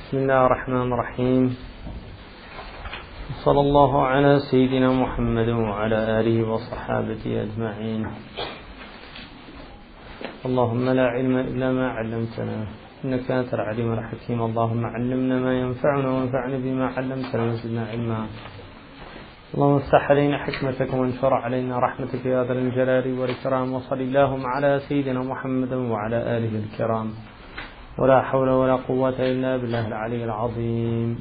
بسم الله الرحمن الرحيم. صلى الله على سيدنا محمد وعلى آله وصحابته أجمعين. اللهم لا علم إلا ما علمتنا إنك أنت العليم الحكيم. اللهم علمنا ما ينفعنا وانفعنا بما علمتنا وزدنا علما. اللهم افتح علينا حكمتك وانشر علينا رحمتك يا ذا الجلال والإكرام. وصل اللهم على سيدنا محمد وعلى آله الكرام. ولا حول ولا قوة إلا بالله العلي العظيم.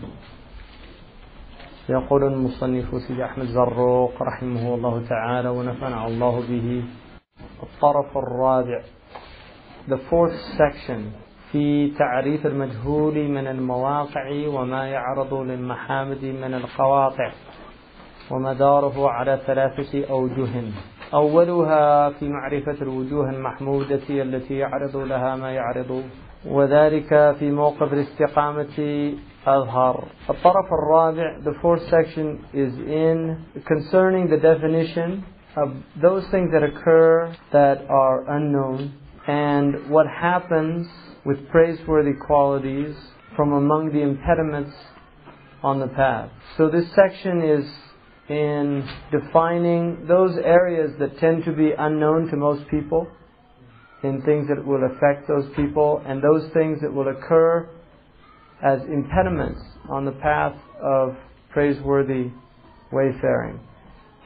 يقول المصنف سيدي أحمد زروق رحمه الله تعالى ونفعنا الله به. الطرف الرابع, the fourth section, في تعريف المجهول من المواقع وما يعرض للمحامد من القواطع, ومداره على ثلاثة أوجه. أولها في معرفة الوجوه المحمودة التي يعرض لها ما يعرض, وذلك في موقف الاستقامة أظهر. الطرف الرابع, the fourth section, is in concerning the definition of those things that occur that are unknown and what happens with praiseworthy qualities from among the impediments on the path. So this section is in defining those areas that tend to be unknown to most people, in things that will affect those people, and those things that will occur as impediments on the path of praiseworthy wayfaring.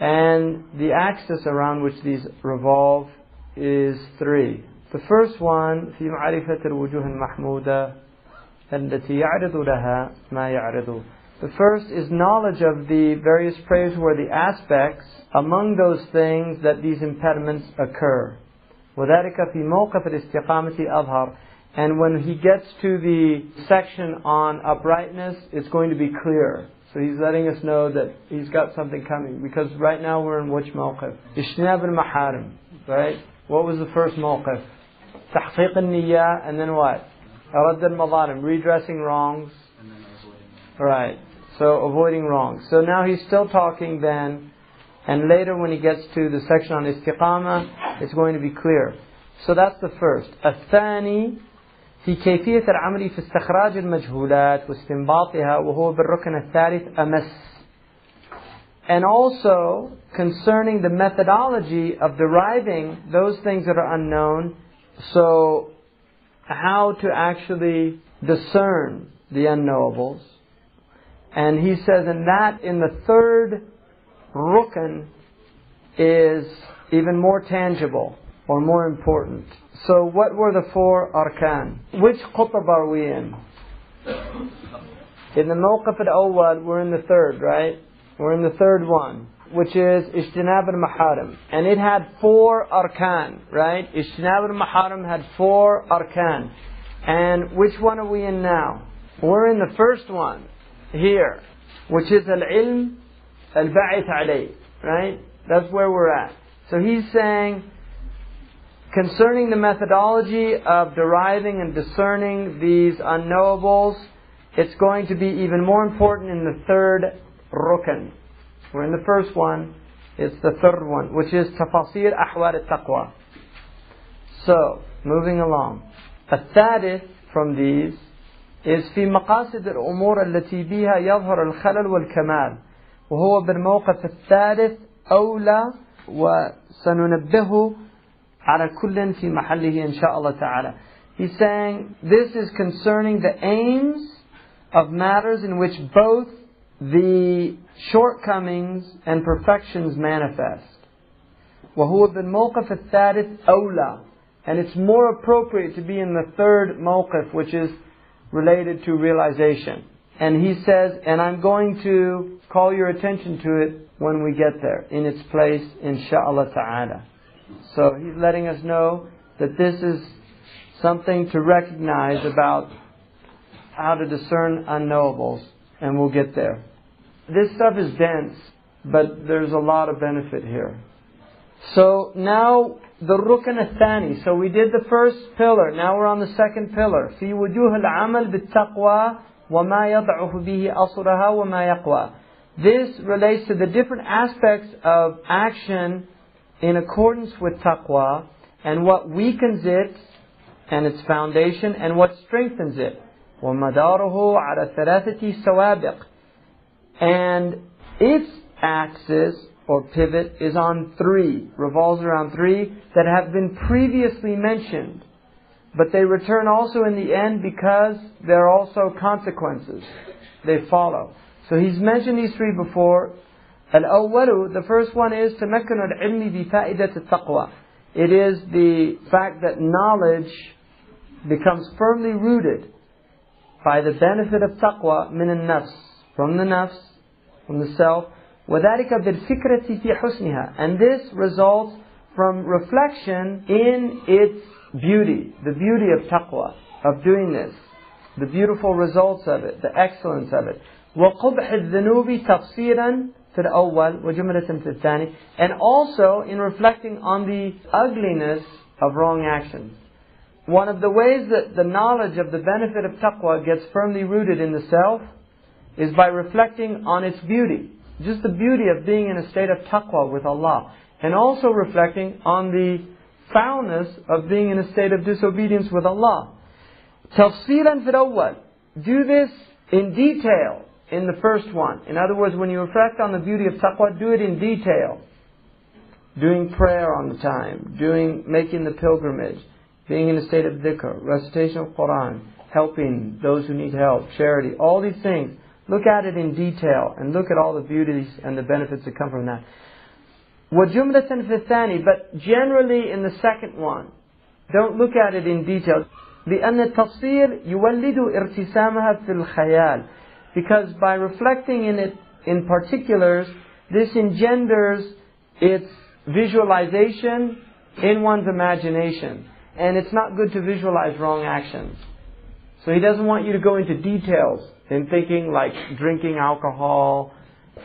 And the axis around which these revolve is three. The first one, في معرفة الوجوه المحمودة التي يعرض لها ما يعرض. The first is knowledge of the various praiseworthy aspects among those things that these impediments occur. وذلك في موقف الاستقامة أظهر. And when he gets to the section on uprightness, it's going to be clear. So he's letting us know that he's got something coming. Because right now we're in which موقف? اجتناب المحارم. Right? What was the first موقف? تحقيق النية, and then what? رد المظالم, redressing wrongs. Right. So avoiding wrongs. So now he's still talking then, and later when he gets to the section on istiqamah, it's going to be clear. So that's the first. الثاني في كيفية العمل في استخراج المجهولات واستنباطها وهو بالركن الثالث أمس. And also concerning the methodology of deriving those things that are unknown, so how to actually discern the unknowables. And he says, and that in the third rukn is even more tangible or more important. So what were the four arkan? Which qutb are we in? In the mawqif al-awwal, we're in the third, right? We're in the third one, which is ijtinab al-maharim. And it had four arkan, right? Ijtinab al-maharim had four arkan. And which one are we in now? We're in the first one here, which is al-ilm al-ba'ith alayh, right? That's where we're at. So he's saying, concerning the methodology of deriving and discerning these unknowables, it's going to be even more important in the third rukn. We're in the first one, it's the third one, which is tafasir ahwal al-taqwa. So, moving along. الثالث from these is في مقاصد الأمور التي بها يظهر الخلل والكمال, وهو بالموقف الثالث أولى, وسننبه على كل في محله إن شاء الله تعالى. He's saying this is concerning the aims of matters in which both the shortcomings and perfections manifest. وهو بالموقف الثالث أولى, and it's more appropriate to be in the third mawqif, which is related to realization. And he says, and I'm going to call your attention to it when we get there, in its place, insha'Allah ta'ala. So he's letting us know that this is something to recognize about how to discern unknowables, and we'll get there. This stuff is dense, but there's a lot of benefit here. So now the rukn al-thani. So we did the first pillar. Now we're on the second pillar. في وجوه العمل بالتقوى وما يضعف به أصلها وما يقوى. This relates to the different aspects of action in accordance with taqwa, and what weakens it and its foundation, and what strengthens it. ومداره على ثلاثة سوابق. And its axis or pivot is on three, revolves around three that have been previously mentioned. But they return also in the end because there are also consequences. They follow. So he's mentioned these three before. Al-awwalu, the first one is تمكن العلم بفائدة التقوى. It is the fact that knowledge becomes firmly rooted by the benefit of taqwa من النفس, from the nafs, from the self. وذلك بالفكرة في حسنها. And this results from reflection in its beauty, the beauty of taqwa, of doing this, the beautiful results of it, the excellence of it. وقبح الذنوب تفسيرا في الأول وجملة في الثاني. And also in reflecting on the ugliness of wrong actions. One of the ways that the knowledge of the benefit of taqwa gets firmly rooted in the self is by reflecting on its beauty. Just the beauty of being in a state of taqwa with Allah. And also reflecting on the foulness of being in a state of disobedience with Allah. تفصيلا في الأول. Do this in detail in the first one. In other words, when you reflect on the beauty of taqwa, do it in detail. Doing prayer on the time, making the pilgrimage, being in a state of dhikr, recitation of Quran, helping those who need help, charity, all these things. Look at it in detail and look at all the beauties and the benefits that come from that. وَجُمْلَةً فِي الثَّانِي. But generally in the second one, don't look at it in detail. لأن التفسير يولد ارتسامها في الخيال. Because by reflecting in it in particulars, this engenders its visualization in one's imagination. And it's not good to visualize wrong actions. So he doesn't want you to go into details in thinking like drinking alcohol,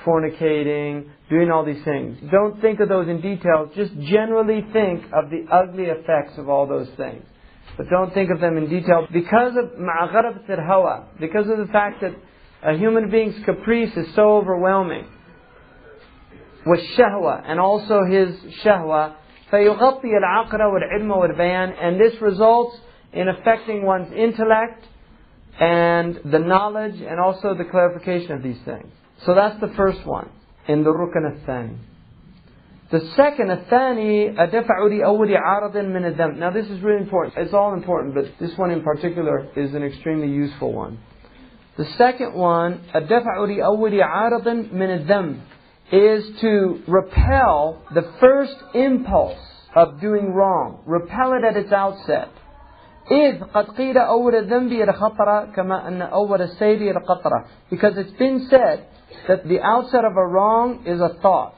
fornicating, doing all these things. Don't think of those in detail. Just generally think of the ugly effects of all those things. But don't think of them in detail because of مع غلبة الهوى, because of the fact that a human being's caprice is so overwhelming. والشهوة, and also his shahwa. فيغطي العقل والعلم والبيان, and this results in affecting one's intellect and the knowledge and also the clarification of these things. So that's the first one in the rukn الثاني. The second, الثاني الدفع لأول عارض من الذنب. Now this is really important. It's all important, but this one in particular is an extremely useful one. The second one, الدفع لأول عارض من الذنب, is to repel the first impulse of doing wrong. Repel it at its outset. إذ قد قيل أول الذنب الخطرة كما أن أول السير القطرة. Because it's been said that the outset of a wrong is a thought,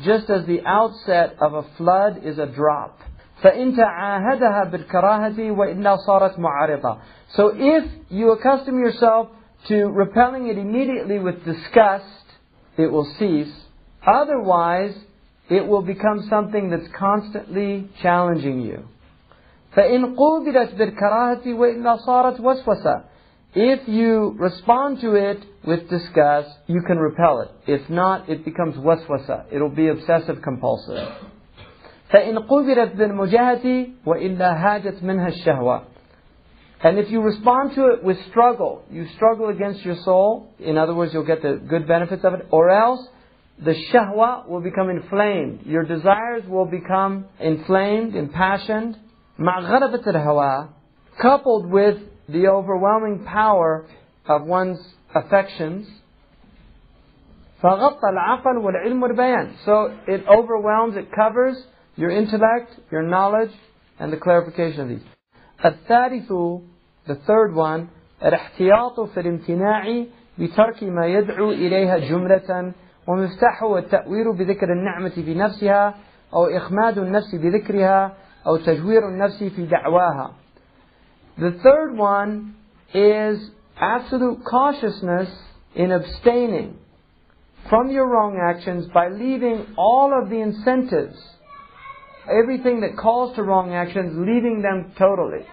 just as the outset of a flood is a drop. فإن تعاهدها بالكراهة وإلا صارت معارضة. So if you accustom yourself to repelling it immediately with disgust, it will cease. Otherwise, it will become something that's constantly challenging you. فإن قوبلت بالكراهة وإلا صارت وسوسة. If you respond to it with disgust, you can repel it. If not, it becomes waswasa. It'll be obsessive compulsive. فإن قوبلت بالمجاهدة وإلا هاجت منها الشهوة. And if you respond to it with struggle, you struggle against your soul, in other words, you'll get the good benefits of it, or else the shahwa will become inflamed. Your desires will become inflamed, impassioned. مع غلبة الهوى, coupled with the overwhelming power of one's affections. فغطى العقل والعلم والبيان. So it overwhelms, it covers your intellect, your knowledge, and the clarification of these. الثالث, the third one, الاحتياط في الامتناع بترك ما يدعو إليها جملة ومفتاحه التأويل بذكر النعمة بنفسها أو إخماد النفس بذكرها أو تجوير النفس في دعواها. The third one is absolute cautiousness in abstaining from your wrong actions by leaving all of the incentives, everything that calls to wrong actions, leaving them totally.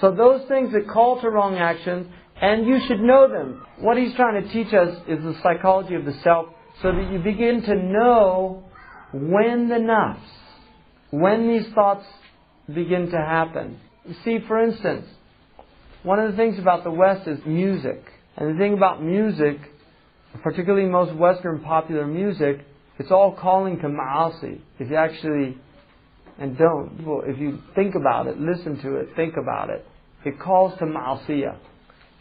So those things that call to wrong actions, and you should know them. What he's trying to teach us is the psychology of the self, so that you begin to know when the nafs, when these thoughts begin to happen. You see, for instance, one of the things about the West is music. And the thing about music, particularly most Western popular music, it's all calling to ma'asi. If you actually, and don't, well, if you think about it, listen to it, think about it, it calls to ma'asiyah.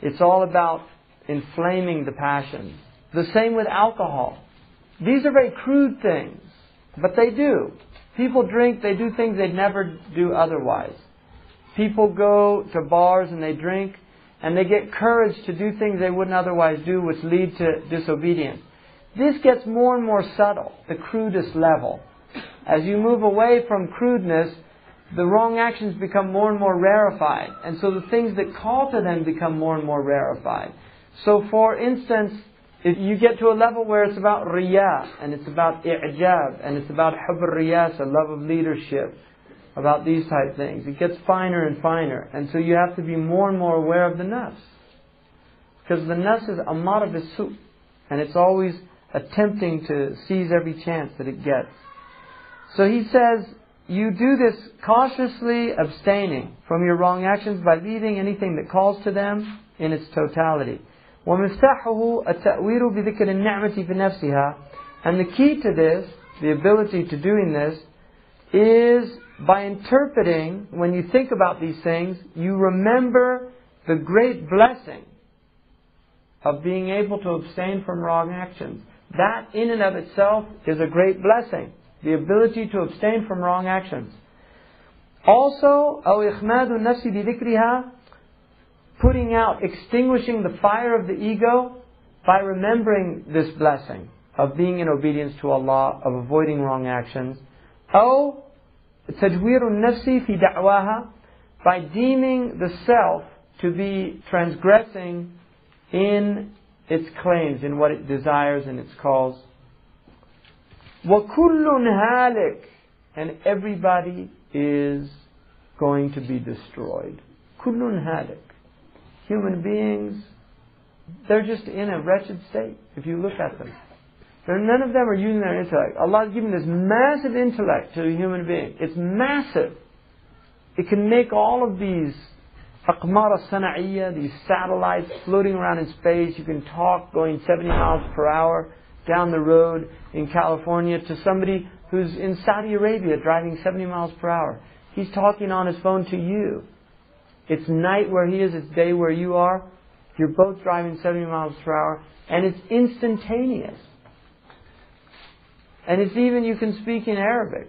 It's all about inflaming the passions. The same with alcohol. These are very crude things, but they do. People drink, they do things they'd never do otherwise. People go to bars and they drink, and they get courage to do things they wouldn't otherwise do, which lead to disobedience. This gets more and more subtle, the crudest level. As you move away from crudeness, the wrong actions become more and more rarefied. And so the things that call to them become more and more rarefied. So for instance, if you get to a level where it's about riyah, and it's about i'jab, and it's about hubb al-riyasa, love of leadership, about these type things, it gets finer and finer. And so you have to be more and more aware of the nafs. Because the nafs is amara bis-su', and it's always attempting to seize every chance that it gets. So he says, you do this cautiously abstaining from your wrong actions by leaving anything that calls to them in its totality. وَمِفْتَحُهُ التَّأْوِيلُ بِذِكْرِ النِّعْمَةِ فِي نَفْسِهَا. And the key to this, the ability to doing this, is by interpreting, when you think about these things, you remember the great blessing of being able to abstain from wrong actions. That in and of itself is a great blessing. The ability to abstain from wrong actions. Also, أو إخماد النفس بذكرها, putting out, extinguishing the fire of the ego by remembering this blessing of being in obedience to Allah, of avoiding wrong actions. أو تجوير النفس في دعواها, by deeming the self to be transgressing in its claims, in what it desires and its calls. وَكُلٌّ هَالِكٌ, and everybody is going to be destroyed. كُلٌّ هَالِكٌ. Human beings, they're just in a wretched state, if you look at them. None of them are using their intellect. Allah has given this massive intellect to a human being. It's massive. It can make all of these aqmar as-sana'iyya, these satellites floating around in space. You can talk going 70 miles per hour down the road in California to somebody who's in Saudi Arabia driving 70 miles per hour. He's talking on his phone to you. It's night where he is, it's day where you are. You're both driving 70 miles per hour, and it's instantaneous. And it's even, you can speak in Arabic.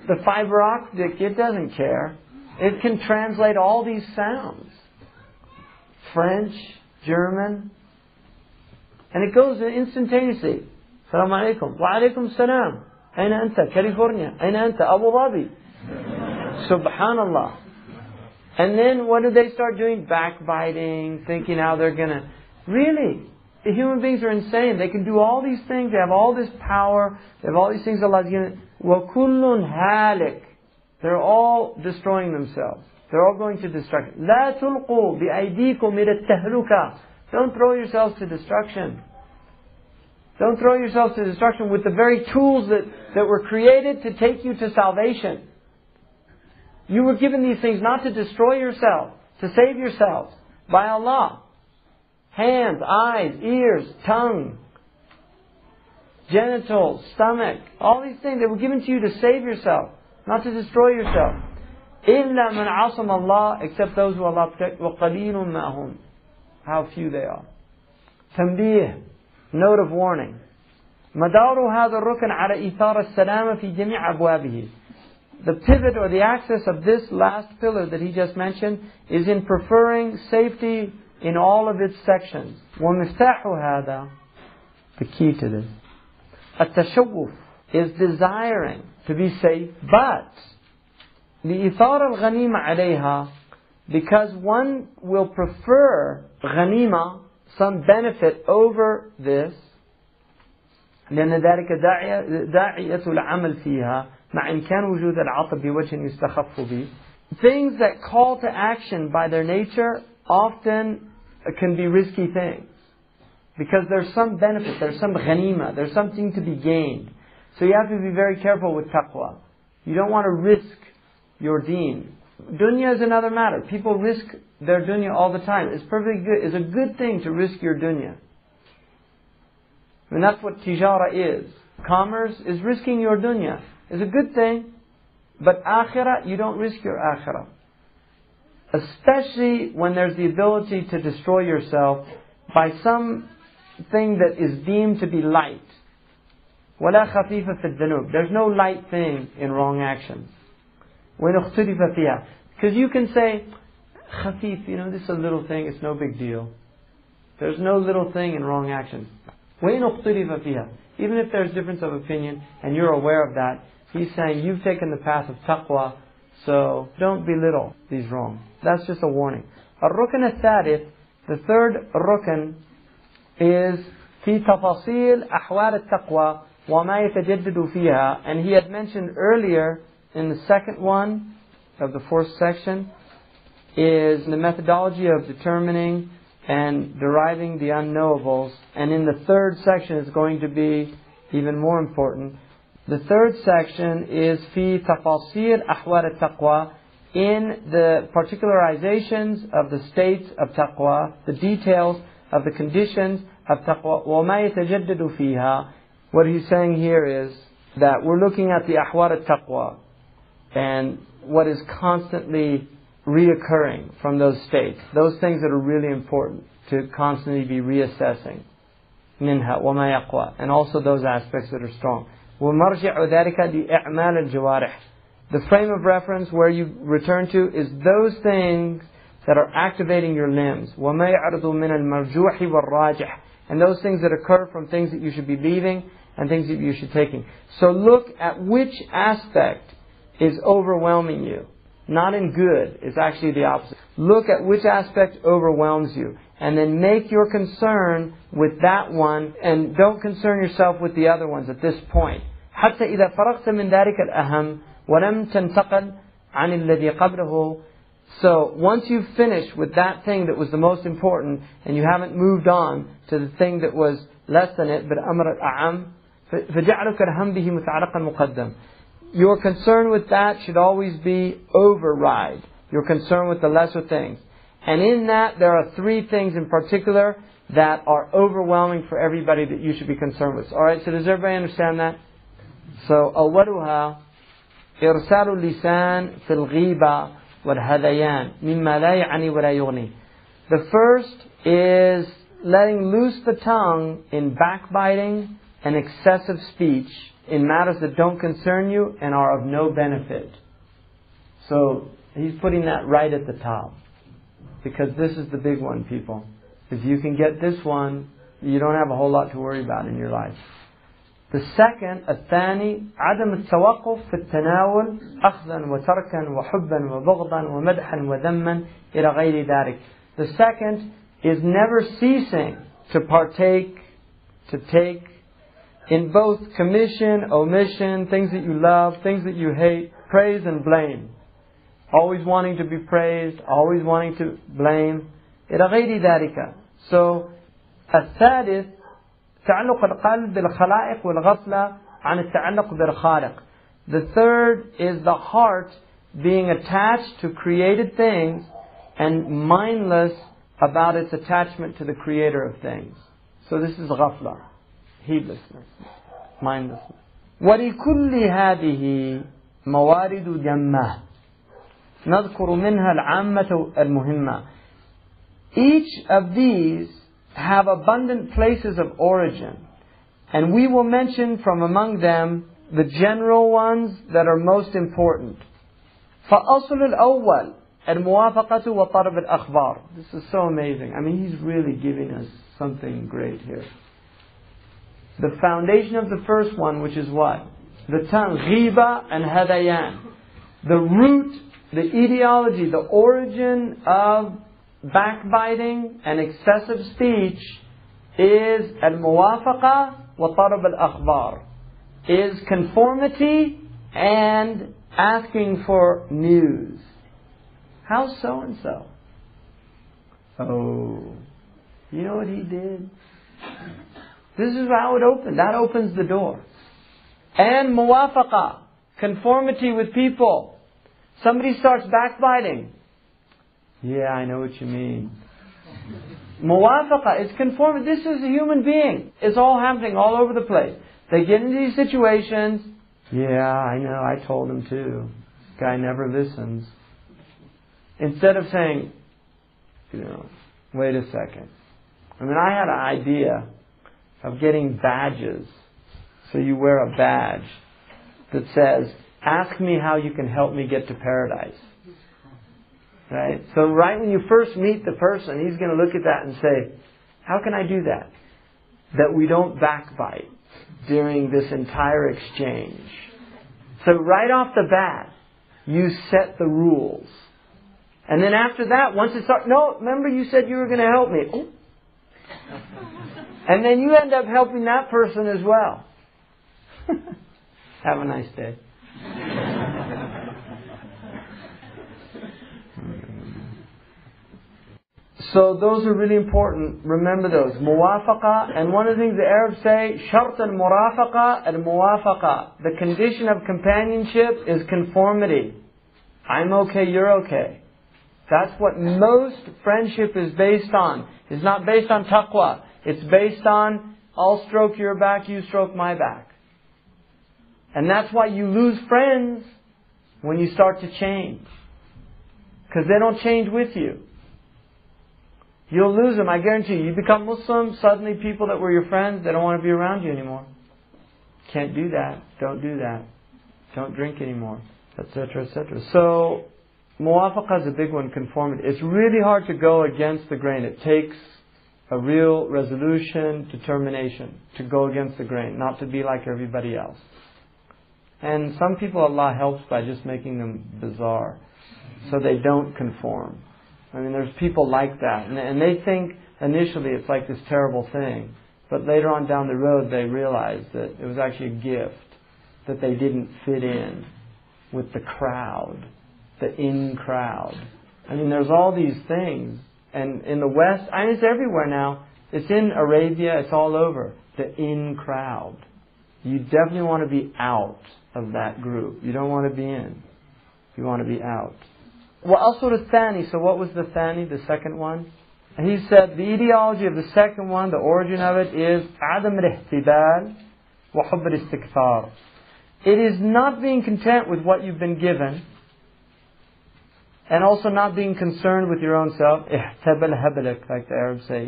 The fiber optic, it doesn't care. It can translate all these sounds. French, German. And it goes instantaneously. Assalamu alaikum. Wa alaikum salam. Aina anta? California. Aina anta? Abu Dhabi. Subhanallah. And then what do they start doing? Backbiting, thinking how they're going to... Really? The human beings are insane. They can do all these things. They have all this power. They have all these things Allah's given. وَكُلٌّ هَالِكٌ. They're all destroying themselves. They're all going to destruction. لَا تُلْقُوا بِأَيْدِيكُمْ إِلَى التَّهْلُكَةِ. Don't throw yourselves to destruction. Don't throw yourselves to destruction with the very tools that were created to take you to salvation. You were given these things not to destroy yourself, to save yourselves by Allah. Hands, eyes, ears, tongue, genitals, stomach, all these things that were given to you to save yourself, not to destroy yourself. إِلَّا مَنْ عَصَمَ اللَّهِ, except those who Allah protect. وَقَلِيلٌ مَا هُمْ. How few they are. تنبيه, note of warning. مدار هذا الركن على إثار السلامة في جميع أبوابه. The pivot or the axis of this last pillar that he just mentioned is in preferring safety in all of its sections. ومفتاح هذا, the key to this, التشوف, is desiring to be safe, but لإثار الغنيمة عليها, because one will prefer ghanima, some benefit, over this. لأن ذلك داعية العمل فيها مع إمكان وجود العطب بوجه يستخف به. Things that call to action by their nature often can be risky things, because there's some benefit, there's some ghanima, there's something to be gained. So you have to be very careful with taqwa. You don't want to risk your deen Dunya is another matter. People risk their dunya all the time. It's perfectly good. It's a good thing to risk your dunya. And that's what tijara is. Commerce is risking your dunya. It's a good thing. But akhirah, you don't risk your akhirah. Especially when there's the ability to destroy yourself by something that is deemed to be light. وَلَا خَفِيفَ فِي الذُّنُوبِ. There's no light thing in wrong actions. وَإِنْ اخْتُلِفَ فِيهَا. Because you can say, khafif, this is a little thing, it's no big deal. There's no little thing in wrong actions. وَإِنْ اخْتُلِفَ فِيهَا. Even if there's difference of opinion and you're aware of that, he's saying you've taken the path of taqwa, so don't belittle these wrongs. That's just a warning. الركن الثالث, the third rukn, is في تفاصيل أحوال التقوى وما يتجدد فيها. And he had mentioned earlier in the second one of the fourth section is the methodology of determining and deriving the unknowables. And in the third section is going to be even more important. The third section is في تفاصيل أحوال التقوى, in the particularizations of the states of taqwa, the details of the conditions of taqwa. وَمَا يَتَجَدَّدُ فِيهَا. What he's saying here is that we're looking at the ahwal al-taqwa and what is constantly reoccurring from those states. Those things that are really important to constantly be reassessing. مِنْهَا وَمَا يَقْوَى. And also those aspects that are strong. وَمَرْجِعُ ذَلِكَ لِإِعْمَالِ الْجَوَارِحِ. The frame of reference where you return to is those things that are activating your limbs. وَمَا يَعْرُضُ مِنَ الْمَرْجُوحِ وَالرَّاجِحِ. And those things that occur from things that you should be leaving and things that you should be taking. So look at which aspect is overwhelming you. Not in good, it's actually the opposite. Look at which aspect overwhelms you. And then make your concern with that one, and don't concern yourself with the other ones at this point. حتى إذا فرغت من ذلك الأهم ولم تنتقل عن الذي قبله. So once you've finished with that thing that was the most important, and you haven't moved on to the thing that was less than it, but أمر الأعم, فجعلك الهم به متعلقا مقدم. Your concern with that should always be override your concern with the lesser things. And in that, there are three things in particular that are overwhelming for everybody that you should be concerned with. Alright, so does everybody understand that? So, أولها إرسال اللسان في الغيبة والهذيان مما لا يعني ولا يغني. The first is letting loose the tongue in backbiting and excessive speech in matters that don't concern you and are of no benefit. So, he's putting that right at the top. Because this is the big one, people. If you can get this one, you don't have a whole lot to worry about in your life. The second, الثاني, عدم التوقف في التناول أخذا وتركا وحبا وبغضا ومدحا وذما إلى غير ذلك. The second is never ceasing to partake, to take in both commission, omission, things that you love, things that you hate, praise and blame. Always wanting to be praised, always wanting to blame. إلى غير ذلك. So, الثالث تعلق القلب بالخلائق والغفلة عن التعلق بالخالق. The third is the heart being attached to created things and mindless about its attachment to the creator of things. So this is غفلة, heedlessness, mindlessness. ولكل هذه موارد جمة نذكر منها العامة المهمة. Each of these have abundant places of origin, and we will mention from among them the general ones that are most important. فأصل الأول الموافقة وطلب الأخبار. This is so amazing. I mean, he's really giving us something great here. The foundation of the first one, which is what? The tongue, ghiba and hadayan. The root, the ideology, the origin of backbiting and excessive speech is al-muwafaqa wa talab al-akhbar, is conformity and asking for news. How's so-and-so? Oh, you know what he did? This is how it opens. That opens the door. And muwafaqa, conformity with people. Somebody starts backbiting. Yeah, I know what you mean. Muwafaqa, it's conformity. This is a human being. It's all happening all over the place. They get into these situations. Yeah, I know, I told him too. This guy never listens. Instead of saying, wait a second. I mean, I had an idea of getting badges. So you wear a badge that says, ask me how you can help me get to paradise. Right? So right when you first meet the person, he's going to look at that and say, how can I do that? That we don't backbite during this entire exchange. So right off the bat, you set the rules. And then after that, once it starts, no, remember you said you were going to help me. Oh. And then you end up helping that person as well. Have a nice day. So those are really important. Remember those. Muwafaqa. And one of the things the Arabs say, shart al-murafaqa al-muwafaqa. The condition of companionship is conformity. I'm okay, you're okay. That's what most friendship is based on. It's not based on taqwa. It's based on, I'll stroke your back, you stroke my back. And that's why you lose friends when you start to change. Because they don't change with you. You'll lose them, I guarantee you. You become Muslim, suddenly people that were your friends, they don't want to be around you anymore. Can't do that. Don't do that. Don't drink anymore. Etc., etc. So, muwafaqa is a big one, conformity. It's really hard to go against the grain. It takes a real resolution, determination to go against the grain, not to be like everybody else. And some people Allah helps by just making them bizarre, so they don't conform. I mean, there's people like that, and they think initially it's like this terrible thing, but later on down the road they realize that it was actually a gift, that they didn't fit in with the crowd, the in crowd. I mean, there's all these things, and in the West, I mean, it's everywhere now. It's in Arabia, it's all over. The in crowd. You definitely want to be out of that group. You don't want to be in. You want to be out. وَأَصُلُ الثَّانِي. So what was the thani, the second one? And he said the ideology of the second one, the origin of it is عَدَمْ الْإِحْتِبَالِ وَحُبِّ الْإِسْتِكْثَارِ. It is not being content with what you've been given, and also not being concerned with your own self. اِحْتَبَلْ هَبَلَكْ, like the Arabs say.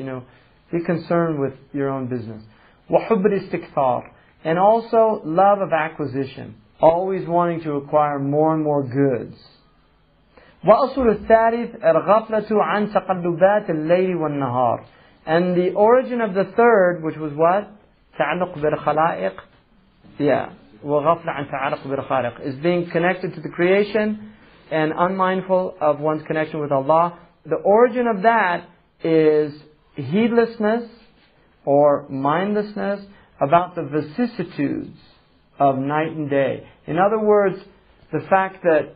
Be concerned with your own business. وَحُبِّ الْإِسْتِكْثَارِ. And also love of acquisition. Always wanting to acquire more and more goods. وَأَصُلُ الثَّالِث الْغَفْلَةُ عَنْ تَقَلُّبَاتِ اللَّيْلِ وَالنَّهَارِ. And the origin of the third, which was what? تَعَلُّقْ بِالْخَلَائِقِ. Yeah. وَغَفْلَ عَنْ تَعَلُّقْ بِالْخَالِقِ. Is being connected to the creation and unmindful of one's connection with Allah. The origin of that is heedlessness or mindlessness about the vicissitudes of night and day. In other words, the fact that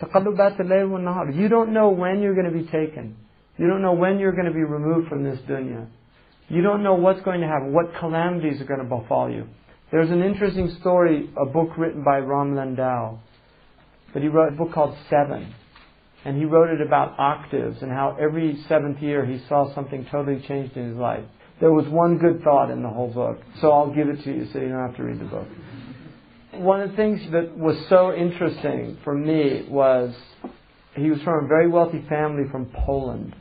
تَقَلُّبَاتِ اللَّيْلِ وَالنَّهَارِ. You don't know when you're going to be taken. You don't know when you're going to be removed from this dunya. You don't know what's going to happen, what calamities are going to befall you. There's an interesting story, a book written by Ram Landau. But he wrote a book called Seven. And he wrote it about octaves and how every seventh year he saw something totally changed in his life. There was one good thought in the whole book. So I'll give it to you so you don't have to read the book. One of the things that was so interesting for me was he was from a very wealthy family from Poland.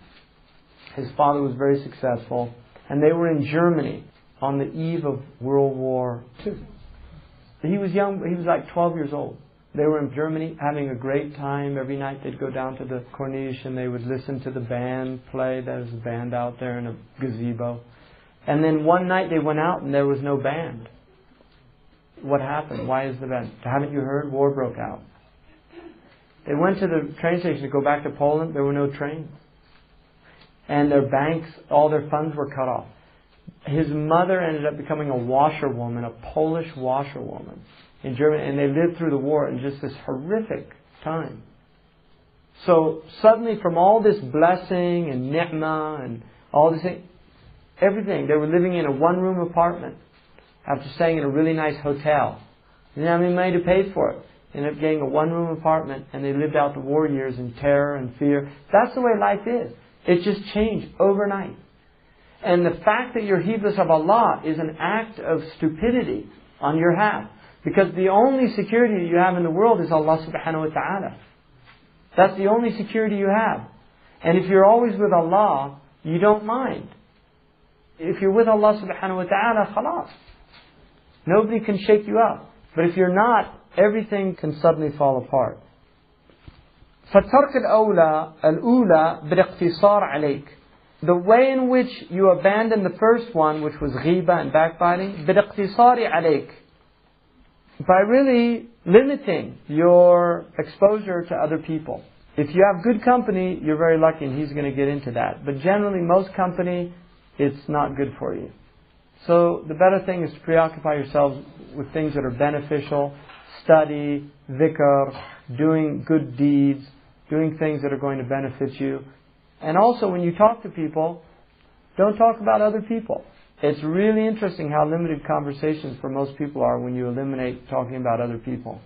His father was very successful. And they were in Germany on the eve of World War II. He was young. He was like 12 years old. They were in Germany having a great time. Every night they'd go down to the Corniche and they would listen to the band play. There's a band out there in a gazebo. And then one night they went out and there was no band. What happened? Why is the band? Haven't you heard? War broke out. They went to the train station to go back to Poland. There were no trains. And their banks, all their funds were cut off. His mother ended up becoming a washerwoman, a Polish washerwoman in Germany. And they lived through the war in just this horrific time. So suddenly from all this blessing and ni'mah and all this thing, everything, they were living in a one-room apartment after staying in a really nice hotel. You know how many money to pay for it? ended up getting a one-room apartment, and they lived out the war years in terror and fear. That's the way life is. It just changed overnight. And the fact that you're heedless of Allah is an act of stupidity on your half. Because the only security you have in the world is Allah subhanahu wa ta'ala. That's the only security you have. And if you're always with Allah, you don't mind. If you're with Allah subhanahu wa ta'ala, khalas. Nobody can shake you up. But if you're not, everything can suddenly fall apart. فَالتَّرْكِ الْأُولَى بِالْاقْتِصَارِ عَلَيْكَ. The way in which you abandon the first one, which was ghiba and backbiting, بِالْاقْتِصَارِ عَلَيْكَ. By really limiting your exposure to other people. If you have good company, you're very lucky and he's going to get into that. But generally, most company, it's not good for you. So the better thing is to preoccupy yourselves with things that are beneficial, study, dhikr, doing good deeds, doing things that are going to benefit you. And also when you talk to people, don't talk about other people. It's really interesting how limited conversations for most people are when you eliminate talking about other people.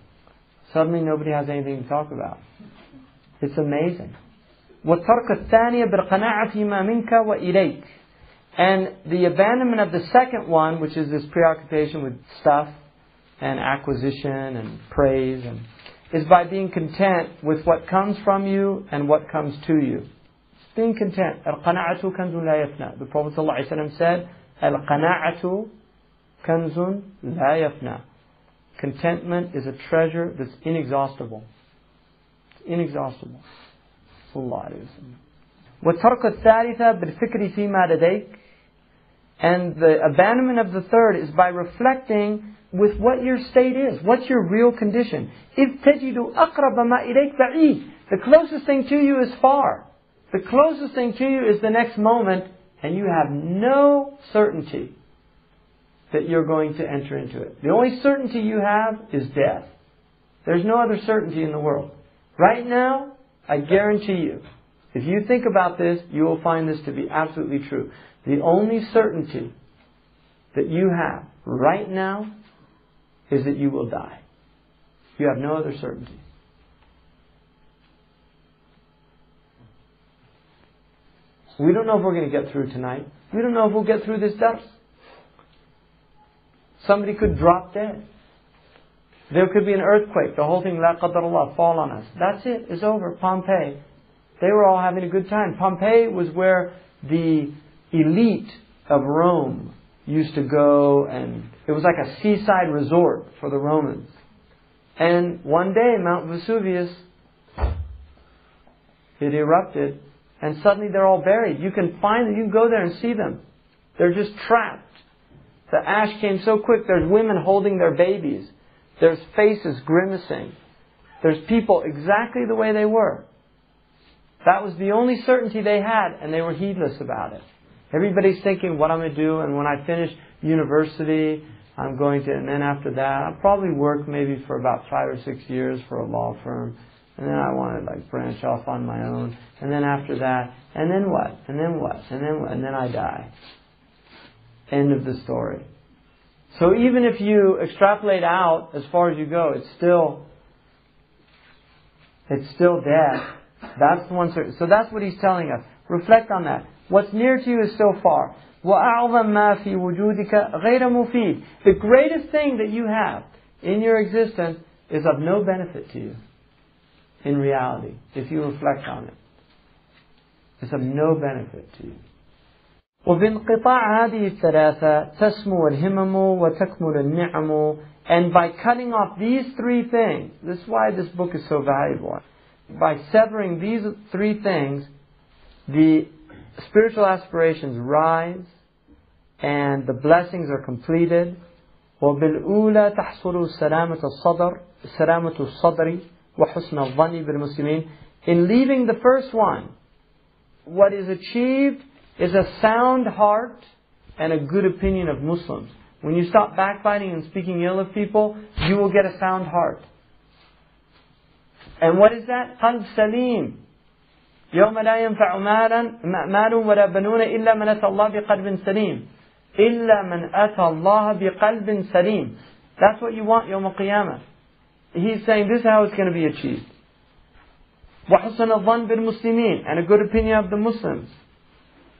Suddenly nobody has anything to talk about. It's amazing. وَالتَّرْكَ الثَّانِيَ بِالْقَنَاعَةِ مَا مِنْكَ وَإِلَيْكَ. And the abandonment of the second one, which is this preoccupation with stuff and acquisition and praise, is by being content with what comes from you and what comes to you. Being content. الْقَنَاعَةُ كَنْزٌ لَا يَفْنَى. The Prophet ﷺ said, الْقَنَاعَةُ كَنْزٌ لَا يَفْنَى. Contentment is a treasure that's inexhaustible. It's inexhaustible. Sallallahu alayhi wa sallam. وَالتَّرْكَ الثَّالِثَ بِالْفِكْرِ فِي مَا لَدَيْكَ. And the abandonment of the third is by reflecting with what your state is. What's your real condition? إِذْ تَجِدُ أَقْرَبَ مَا إِلَيْكَ بَعِيدٌ. The closest thing to you is far. The closest thing to you is the next moment, and you have no certainty that you're going to enter into it. The only certainty you have is death. There's no other certainty in the world. Right now, I guarantee you, if you think about this, you will find this to be absolutely true. The only certainty that you have right now is that you will die. You have no other certainty. We don't know if we're going to get through tonight. We don't know if we'll get through this dars. Somebody could drop dead. There could be an earthquake. The whole thing, la qadar Allah, fall on us. That's it. It's over. Pompeii. They were all having a good time. Pompeii was where the elite of Rome used to go, and it was like a seaside resort for the Romans. And one day, Mount Vesuvius, it erupted, and suddenly they're all buried. You can find them. You can go there and see them. They're just trapped. The ash came so quick. There's women holding their babies. There's faces grimacing. There's people exactly the way they were. That was the only certainty they had, and they were heedless about it. Everybody's thinking what I'm going to do, and when I finish university, I'm going to, and then after that, I'll probably work maybe for about 5 or 6 years for a law firm, and then I want to branch off on my own, and then after that, and then what, and then what, and then what, and then I die. End of the story. So even if you extrapolate out as far as you go, it's still death. That's the one certain. So that's what he's telling us. Reflect on that. What's near to you is still far. وَأَعْظَمْ مَا فِي وُجُودِكَ غَيْرَ مُفِيدٍ. The greatest thing that you have in your existence is of no benefit to you. In reality, if you reflect on it. It's of no benefit to you. وبانقطاع هذه الثلاثة تسمو الهمم وتكمل النعم. And by cutting off these three things, this is why this book is so valuable. By severing these three things, the spiritual aspirations rise and the blessings are completed. وبالأولى تحصل سلامة الصدر وحسن الظن بالمسلمين. In leaving the first one, what is achieved is a sound heart and a good opinion of Muslims. When you stop backbiting and speaking ill of people, you will get a sound heart. And what is that? قلب سليم. يوم لا ينفع مال ولا بنون إلا من أتى الله بقلب سليم. إلا من أتى الله بقلب سليم. That's what you want يوم القيامة. he's saying this is how it's going to be achieved. وَحُسَنَ الظَّنِّ بِالْمُسْلِمِينَ, and a good opinion of the Muslims.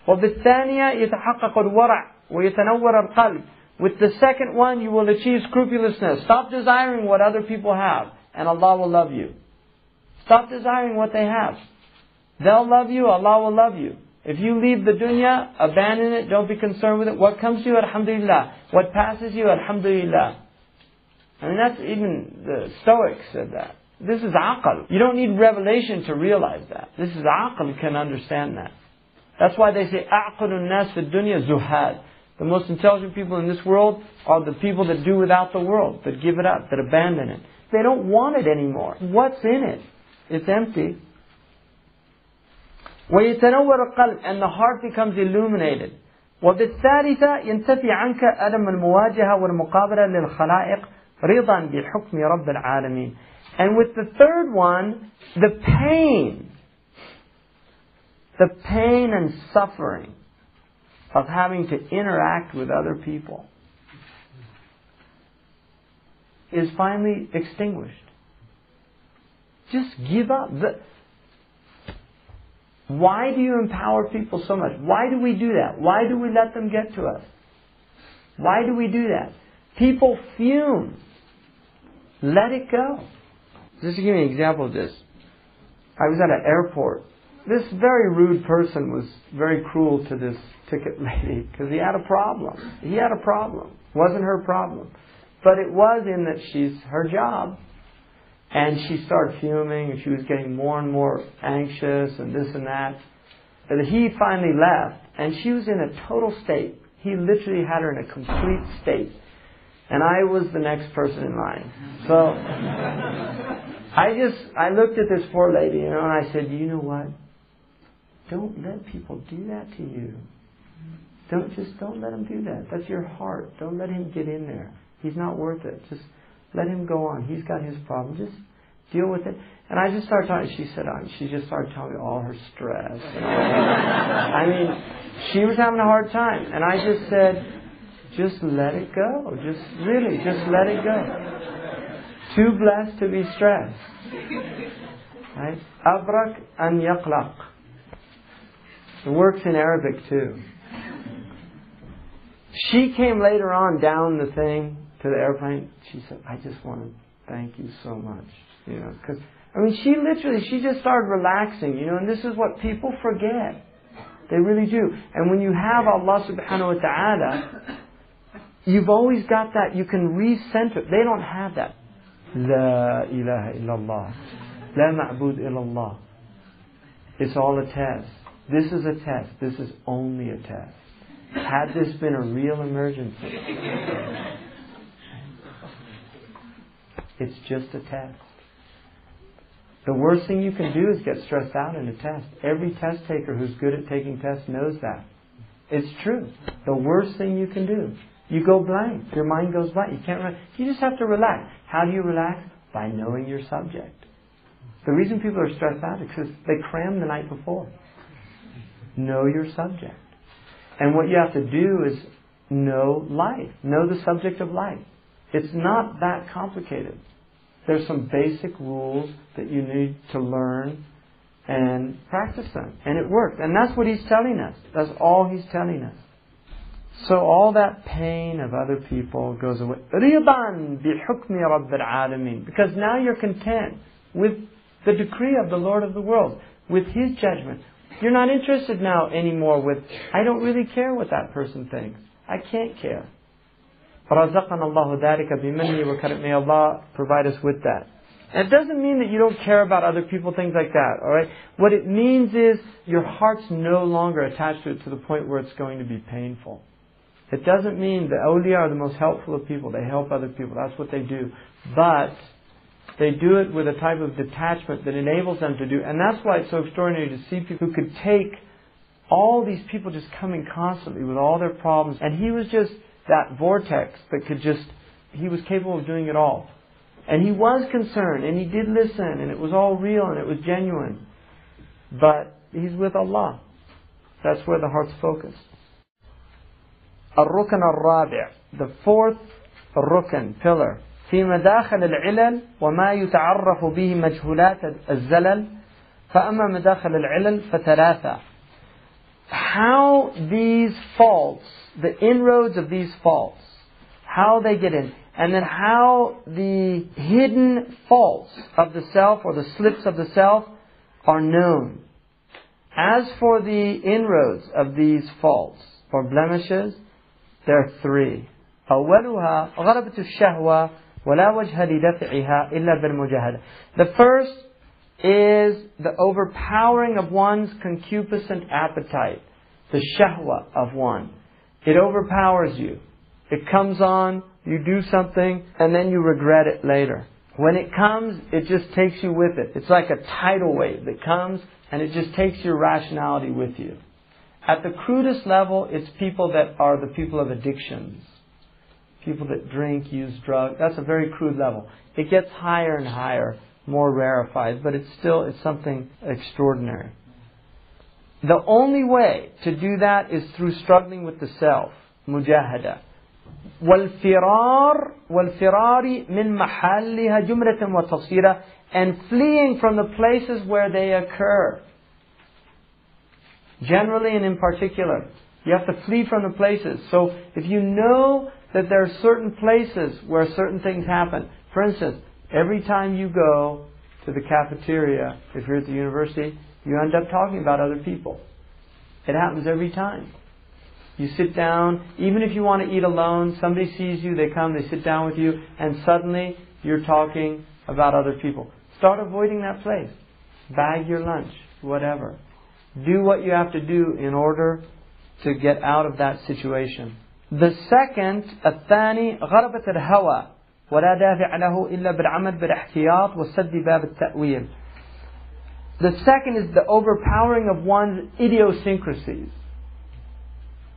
وَبِالثَّانِيَةِ يَتَحَقَّقُ الْوَرَعُ وَيَتَنَوَّرَ الْقَلْبِ. With the second one, you will achieve scrupulousness. Stop desiring what other people have, and Allah will love you. Stop desiring what they have. They'll love you, Allah will love you. If you leave the dunya, abandon it, don't be concerned with it. What comes to you, alhamdulillah. What passes you, alhamdulillah. I mean, that's even the Stoics said that. This is aql. You don't need revelation to realize that. This is aql can understand that. That's why they say, a'qalun nas fi dunya zuhad. The most intelligent people in this world are the people that do without the world, that give it up, that abandon it. They don't want it anymore. What's in it? It's empty. وَيَتَنَوَّرَ الْقَلْبِ, and the heart becomes illuminated. وَبِالثَّالِثَةِ يَنْتَفِي عَنْكَ أَلَمَ الْمُوَاجَهَةِ وَالْمُقَابَلَةِ لِلْخَلَائِقِ رِضًا بِحُكْمِ رَبِّ الْعَالَمِينَ. And with the third one, the pain and suffering of having to interact with other people is finally extinguished. Just give up. Why do you empower people so much? Why do we do that? Why do we let them get to us? Why do we do that? People fume. Let it go. Just to give you an example of this. I was at an airport. This very rude person was very cruel to this ticket lady because he had a problem. He had a problem. It wasn't her problem. But it was in that she's her job. And she started fuming, and she was getting more and more anxious, and this and that. And he finally left, and she was in a total state. He literally had her in a complete state. And I was the next person in line. So, I looked at this poor lady, and I said, you know what? Don't let people do that to you. Don't let him do that. That's your heart. Don't let him get in there. He's not worth it. Just let him go on. He's got his problem. Just deal with it. And I just started talking. She just started telling me all her stress. I mean, she was having a hard time. And I just said, just let it go. Just let it go. Too blessed to be stressed. Right? Abrak an yaqlaq. It works in Arabic too. She came later on down the thing to the airplane. She said, I just want to thank you so much. Because, she just started relaxing, and this is what people forget. They really do. And when you have Allah subhanahu wa ta'ala, you've always got that. You can recenter. They don't have that. La ilaha illallah. La ma'bud illallah. It's all a test. This is a test. This is only a test. Had this been a real emergency, it's just a test. The worst thing you can do is get stressed out in a test. Every test taker who's good at taking tests knows that. It's true. The worst thing you can do. You go blank. Your mind goes blank. You can't relax. You just have to relax. How do you relax? By knowing your subject. The reason people are stressed out is because they crammed the night before. Know your subject. And what you have to do is know life. Know the subject of life. It's not that complicated. There's some basic rules that you need to learn and practice them. And it works. And that's what he's telling us. That's all he's telling us. So all that pain of other people goes away. رِضًا بِحُكْمِ رَبِّ الْعَالَمِينَ. Because now you're content with the decree of the Lord of the world, with His judgment. You're not interested now anymore with, I don't really care what that person thinks. I can't care. فَرَزَقَنَا اللَّهُ ذَلِكَ بِمَنِّهِ وَكَرَمِهِ. May Allah provide us with that. And it doesn't mean that you don't care about other people, things like that. Alright? What it means is your heart's no longer attached to it to the point where it's going to be painful. It doesn't mean the awliya are the most helpful of people. They help other people. That's what they do. But they do it with a type of detachment that enables them to do. And that's why it's so extraordinary to see people who could take all these people just coming constantly with all their problems. And he was just that vortex that could just, he was capable of doing it all. And he was concerned, and he did listen, and it was all real, and it was genuine. But he's with Allah. That's where the heart's focused. Ar-Rukn al-Rabi', the fourth Rukn, pillar. في مداخل العلل وما يتعرف به مجهولات الزلل فأما مداخل العلل فثلاثة. How these faults, the inroads of these faults, how they get in, and then how the hidden faults of the self or the slips of the self are known. As for the inroads of these faults or blemishes, there are three. أولها غلبة الشهوة ولا وجه لدفعها إلا بالمجاهدة. The first is the overpowering of one's concupiscent appetite, the shahwa of one. It overpowers you. It comes on, you do something, and then you regret it later. When it comes, it just takes you with it. It's like a tidal wave that comes and it just takes your rationality with you. At the crudest level, it's people that are the people of addictions. People that drink, use drugs. That's a very crude level. It gets higher and higher, more rarefied, but it's something extraordinary. The only way to do that is through struggling with the self. Mujahada. والفرار من محلها جملة وتفصيلا, and fleeing from the places where they occur. Generally and in particular, you have to flee from the places. So if you know that there are certain places where certain things happen, for instance, every time you go to the cafeteria, if you're at the university, you end up talking about other people. It happens every time. You sit down, even if you want to eat alone, somebody sees you, they come, they sit down with you, and suddenly you're talking about other people. Start avoiding that place. Bag your lunch, whatever. Do what you have to do in order to get out of that situation. The second, الثاني غلبة الهوى ولا دافع له إلا بالعمل بالاحتياط وسد باب التأويل. The second is the overpowering of one's idiosyncrasies.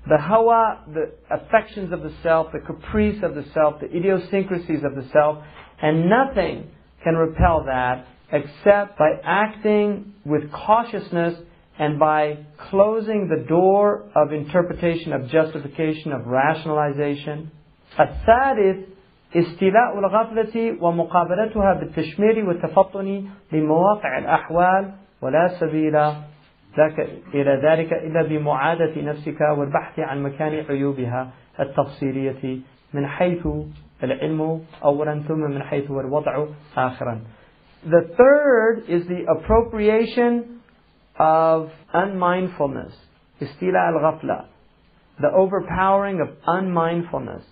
The hawa, the affections of the self, the caprice of the self, the idiosyncrasies of the self, and nothing can repel that except by acting with cautiousness and by closing the door of interpretation, of justification, of rationalization. الثالث استيلاء الغفلة ومقابلتها بالتشمير والتفطن لمواقع الأحوال ولا سبيل إلى ذلك إلا بمعادة نفسك والبحث عن مكان عيوبها التفصيلية من حيث العلم أولا ثم من حيث الوضع آخرا. The third is the appropriation of unmindfulness, استيلاء الغفلة, the overpowering of unmindfulness.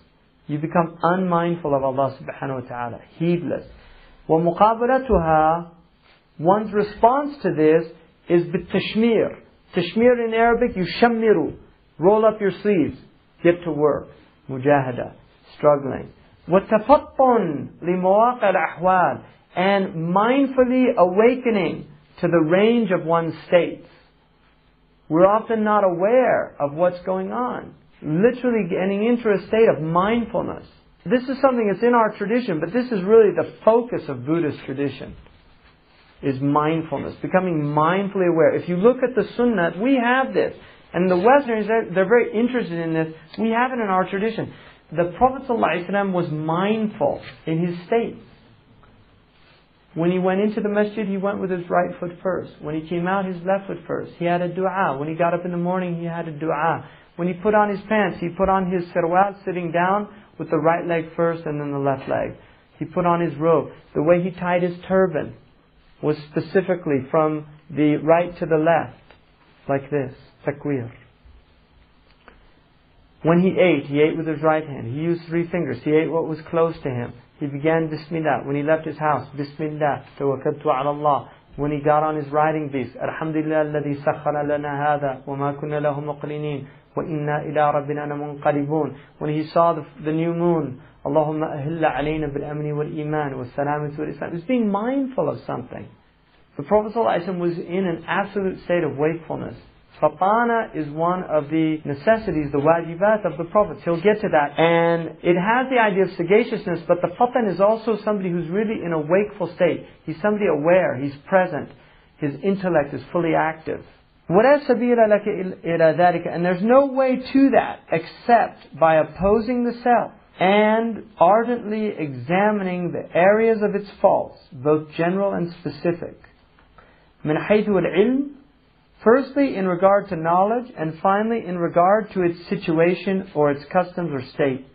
You become unmindful of Allah subhanahu wa ta'ala, heedless. ومقابلتها, one's response to this is بالتشمير. Tashmir in Arabic, يشمر, roll up your sleeves, get to work. Mujahada, struggling. وتفطن لمواقع الأحوال, and mindfully awakening to the range of one's states. We're often not aware of what's going on. Literally getting into a state of mindfulness. This is something that's in our tradition, but this is really the focus of Buddhist tradition, is mindfulness, becoming mindfully aware. If you look at the Sunnah, we have this. And the Westerners, they're very interested in this. We have it in our tradition. The Prophet ﷺ was mindful in his state. When he went into the masjid, he went with his right foot first. When he came out, his left foot first. He had a dua. When he got up in the morning, he had a dua. When he put on his pants, he put on his sirwal sitting down with the right leg first and then the left leg. He put on his robe. The way he tied his turban was specifically from the right to the left, like this, takwir. When he ate with his right hand. He used 3 fingers. He ate what was close to him. He began Bismillah. When he left his house, Bismillah, tawakkaltu ala Allah. When he got on his riding beast, Alhamdulillah alladhi sakhara lana hadha wa ma kunna lahu muqrinin wa inna ila rabbina lamunqalibun. When he saw the new moon, Allahumma ahilla alayna bil amni wal iman wal salamati wal islam. He was being mindful of something. The Prophet ﷺ was in an absolute state of wakefulness. Fatana is one of the necessities, the wajibat of the Prophet. He'll get to that. And it has the idea of sagaciousness, but the fatan is also somebody who's really in a wakeful state. He's somebody aware, he's present. His intellect is fully active. وَلَا سَبِيلَ لَكَ إِلَى ذَلِكَ. And there's no way to that except by opposing the self and ardently examining the areas of its faults, both general and specific. من حيث العلم, firstly in regard to knowledge, and finally in regard to its situation or its customs or state.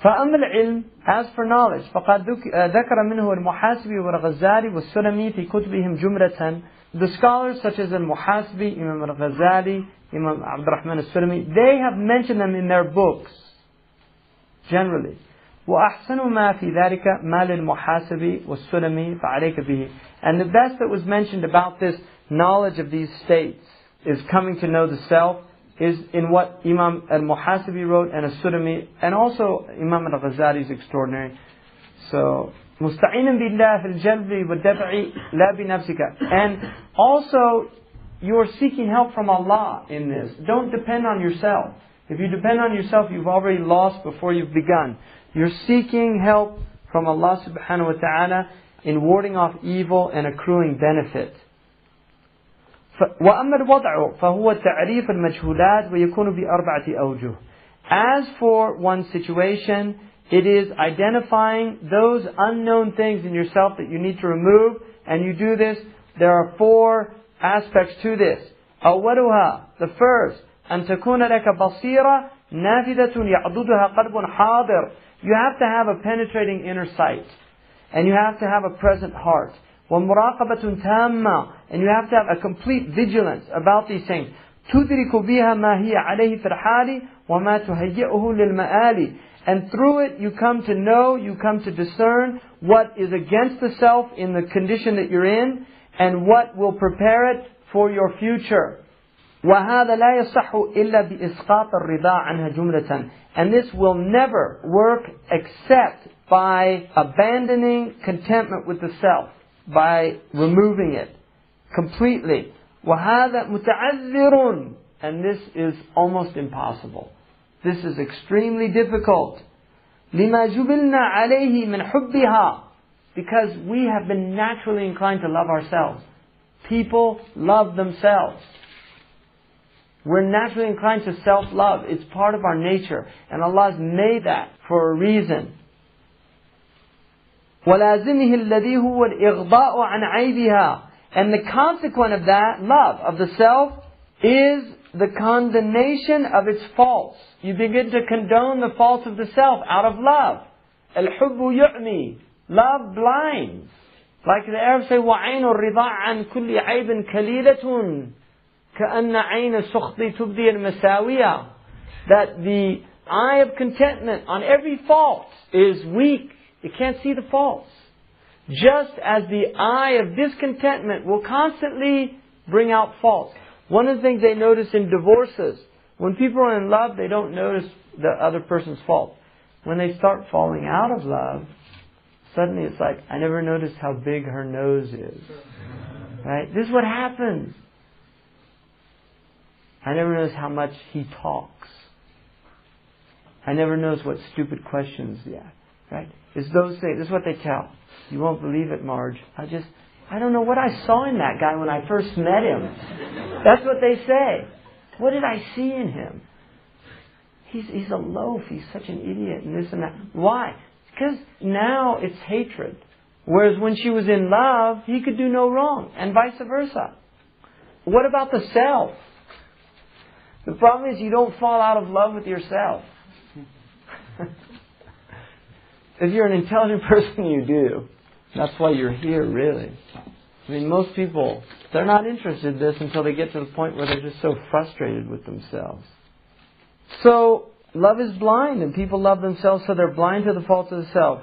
فأما العلم, as for knowledge, فقد ذكر منه المحاسبي والغزالي والسلمي في كتبهم جملة. The scholars such as al-Muhasibi, Imam al-Ghazali, Imam Abd al-Rahman al-Sulami, they have mentioned them in their books, generally. وأحسن ما في ذلك ما للمحاسبي والسلمي فعليك به. And the best that was mentioned about this knowledge of these states is coming to know the self, is in what Imam al-Muhasibi wrote and al-Sulami, and also Imam al-Ghazali is extraordinary. So, مستعين بالله في الجلب والدفع لا بنفسك. And also, you are seeking help from Allah in this. Don't depend on yourself. If you depend on yourself, you've already lost before you've begun. You're seeking help from Allah subhanahu wa ta'ala in warding off evil and accruing benefit. وأما الوضع فهو تعريف المجهولات ويكون بأربعة أوجه. As for one's situation, it is identifying those unknown things in yourself that you need to remove, and you do this. There are 4 aspects to this. أولها, the first, أن تكون لك بصيرة نافذة يعضدها قلب حاضر. You have to have a penetrating inner sight, and you have to have a present heart. ومراقبة تامة, and you have to have a complete vigilance about these things. تدرك بها ما هي عليه في الحال وما تهيئه للمآل. And through it you come to know, you come to discern what is against the self in the condition that you're in, and what will prepare it for your future. وهذا لا يصح إلا بإسقاط الرضا عنها جملة. And this will never work except by abandoning contentment with the self, by removing it completely. وهذا متعذر. And this is almost impossible. This is extremely difficult. لما جبلنا عليه من حبها. Because we have been naturally inclined to love ourselves. People love themselves. We're naturally inclined to self-love. It's part of our nature. And Allah has made that for a reason. وَلَازِمِهِ الَّذِي هُوَ الْإِغْضَاءُ عَنْ عَيْبِهَا. And the consequence of that, love of the self, is the condemnation of its faults. You begin to condone the faults of the self out of love. الْحُبُّ يُعْمِي. Love blinds. Like the Arabs say, وَعَيْنُ الرِّضَاءِ عَنْ كُلِّ عَيْبٍ كَلِيلَةٌ كَأَنَّ عَيْنَ السُّخْطِ تُبْدِي الْمَسَاوِيَةِ. That the eye of contentment on every fault is weak. It can't see the faults. Just as the eye of discontentment will constantly bring out faults. One of the things they notice in divorces, when people are in love, they don't notice the other person's fault. When they start falling out of love, suddenly it's like, I never noticed how big her nose is. Right? This is what happens. I never noticed how much he talks. I never noticed what stupid questions he asks. Right? It's those things. This is what they tell. You won't believe it, Marge. I don't know what I saw in that guy when I first met him. That's what they say. What did I see in him? He's a loaf. He's such an idiot and this and that. Why? Because now it's hatred. Whereas when she was in love, he could do no wrong. And vice versa. What about the self? The problem is you don't fall out of love with yourself. If you're an intelligent person, you do. That's why you're here, really. I mean, most people, they're not interested in this until they get to the point where they're just so frustrated with themselves. So, love is blind, and people love themselves, so they're blind to the faults of the self.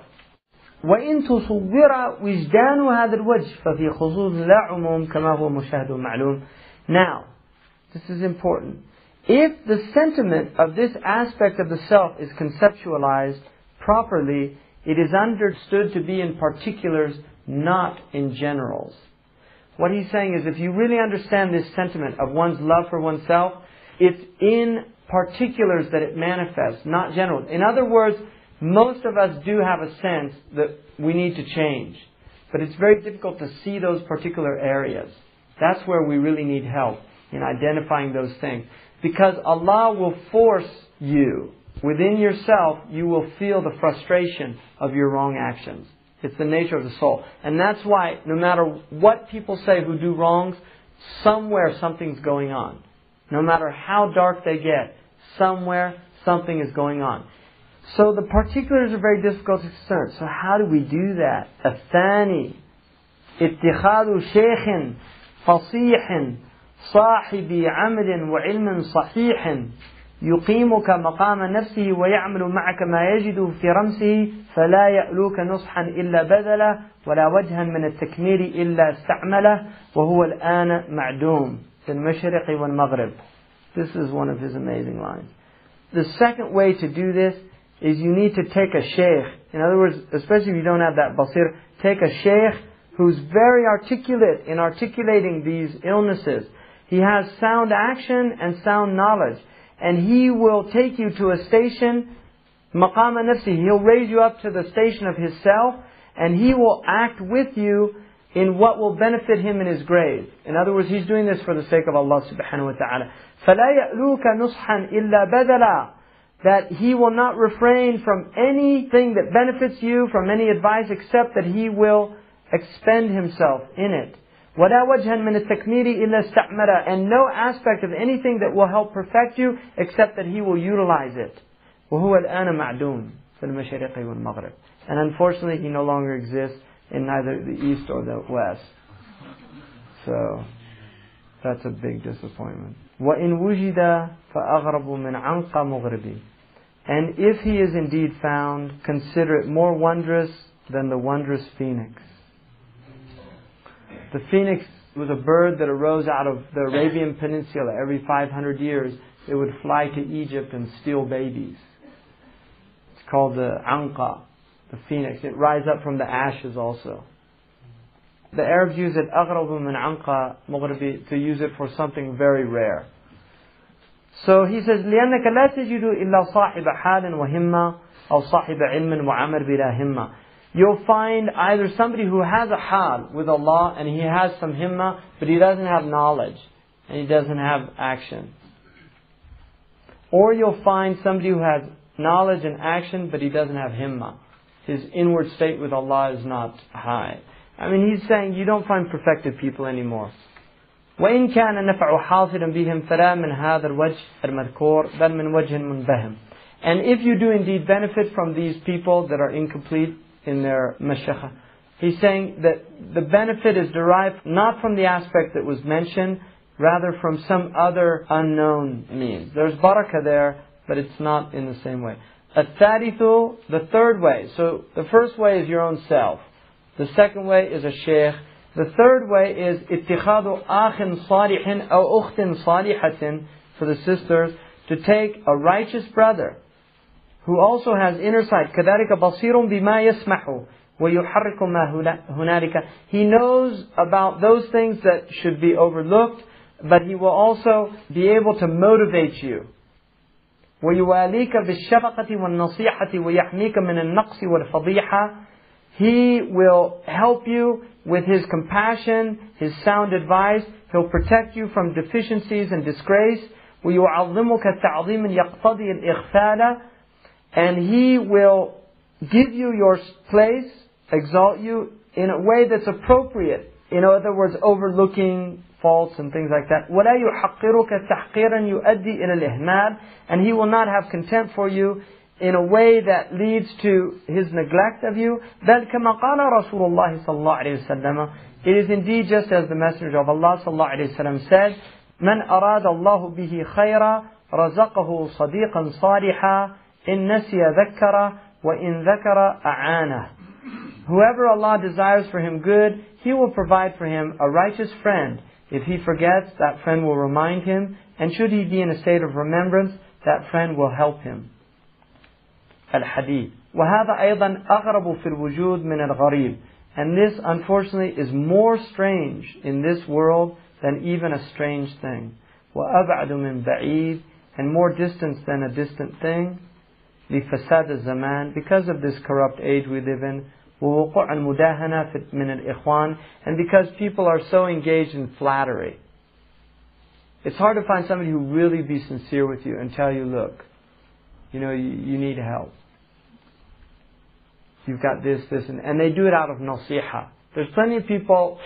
وَإِن تُصُوِّرَ وِجْدَانُ هَذَا الْوَجْهِ فَفِي خُصُوصٍ لَا عُمُومٍ كَمَا هُوَ مُشَاهَدٌ مَعْلُومٌ. Now, this is important. If the sentiment of this aspect of the self is conceptualized properly, it is understood to be in particulars, not in generals. What he's saying is, if you really understand this sentiment of one's love for oneself, it's in particulars that it manifests, not generals. In other words, most of us do have a sense that we need to change. But it's very difficult to see those particular areas. That's where we really need help in identifying those things. Because Allah will force you within yourself, you will feel the frustration of your wrong actions. It's the nature of the soul. And that's why, no matter what people say who do wrongs, somewhere something's going on. No matter how dark they get, somewhere something is going on. So the particulars are very difficult to discern. So how do we do that? الثاني اتخاذ شيخ فصيح صاحب عمل وعلم صحيح يقيمك مقام نفسه ويعمل معك ما يجد في رمسه فلا يألوك نصحا إلا بذله ولا وجها من التكميل إلا استعمله وهو الآن معدوم في المشرق والمغرب. This is one of his amazing lines. The second way to do this is you need to take a shaykh. In other words, especially if you don't have that basir, take a shaykh who's very articulate in articulating these illnesses. He has sound action and sound knowledge. And he will take you to a station, maqama nafsi. He'll raise you up to the station of his self, and he will act with you in what will benefit him in his grave. In other words, he's doing this for the sake of Allah subhanahu wa ta'ala. فَلَا يَأْلُوكَ نُصْحًا إِلَّا بَذَلًا. That he will not refrain from anything that benefits you, from any advice, except that he will expend himself in it. وَلَا وَجْهًا مِنَ التَّكْمِيرِ إِلَّا اسْتَعْمَلَ. And no aspect of anything that will help perfect you, except that he will utilize it. وَهُوَ الْآنَ مَعْدُومٌ فِي الْمَشْرِقِ وَالْمَغْرِبِ. And unfortunately, he no longer exists in neither the east or the west. So, that's a big disappointment. وَإِنْ وُجِدَ فَأَغْرَبُ مِنْ عَنْقَ مُغْرِبِ. And if he is indeed found, consider it more wondrous than the wondrous phoenix. The phoenix was a bird that arose out of the Arabian Peninsula. Every 500 years, it would fly to Egypt and steal babies. It's called the anqa, the phoenix. It rises up from the ashes also. The Arabs use it, أغرب من عنق مغربي, to use it for something very rare. So he says, لأنك لا تجد إلا صاحب حال وهمة أو صاحب علم وعمل بلا همة. You'll find either somebody who has a hal with Allah and he has some himmah, but he doesn't have knowledge and he doesn't have action. Or you'll find somebody who has knowledge and action, but he doesn't have himmah. His inward state with Allah is not high. I mean, he's saying you don't find perfected people anymore. وَإِنْ كَانَ نَفْعُ حَاصِلًا بِهِمْ فَلَا مِنْ هَذَا الْوَجْهِ الْمَذْكُورِ بَلْ مِنْ وَجْهٍ مُنْبَهِمٍ. And if you do indeed benefit from these people that are incomplete in their mashakha, he's saying that the benefit is derived not from the aspect that was mentioned, rather from some other unknown means. There's barakah there, but it's not in the same way. الثالث, the third way. So the first way is your own self. The second way is a shaykh. The third way is اتخاذ أخ صالح أو أخت صالحة, for the sisters, to take a righteous brother who also has inner sight. كذلك بصير بما يسمح ويحرك ما هنالك. He knows about those things that should be overlooked, but he will also be able to motivate you. ويواليك بالشفقة والنصيحة ويحميك من النقص والفضيحة. He will help you with his compassion, his sound advice. He'll protect you from deficiencies and disgrace. ويعظمك تعظيما يقتضي الإغفال. And he will give you your place, exalt you in a way that's appropriate. In other words, overlooking faults and things like that. وَلَا يُحَقِّرُكَ تَحْقِيرًا يُؤَدِّي إِلَى الْإِهْمَالِ. And he will not have contempt for you in a way that leads to his neglect of you. بَلْ كَمَا قَالَ رَسُولُ اللَّهِ صَلَّى اللَّهُ عَلَيْهِ وسلم. It is indeed just as the Messenger of Allah صلى الله عليه وسلم said, مَنْ أَرَادَ اللَّهُ بِهِ خَيْرًا رَزَقَهُ صَدِيقًا صَالِحًا إِن نَسِيَ ذَكَّرَ وَإِن ذَكَرَ أَعَانَهُ. Whoever Allah desires for him good, He will provide for him a righteous friend. If he forgets, that friend will remind him. And should he be in a state of remembrance, that friend will help him. Al-Hadith. وَهَذَا أَيْضًا أَغْرَبُ فِي الْوُجُودِ مِنَ الْغَرِيبِ. And this, unfortunately, is more strange in this world than even a strange thing. وَأَبْعَدُ مِنْ بَعِيدٍ. And more distant than a distant thing. لِفَسَادِ الزَّمَانِ. Because of this corrupt age we live in. وَوُقُوعَ الْمُدَاهَنَةِ مِنَ الْإِخْوَانِ. And because people are so engaged in flattery. It's hard to find somebody who really be sincere with you and tell you, look, you need help. You've got this, and they do it out of nasiha. There's plenty of people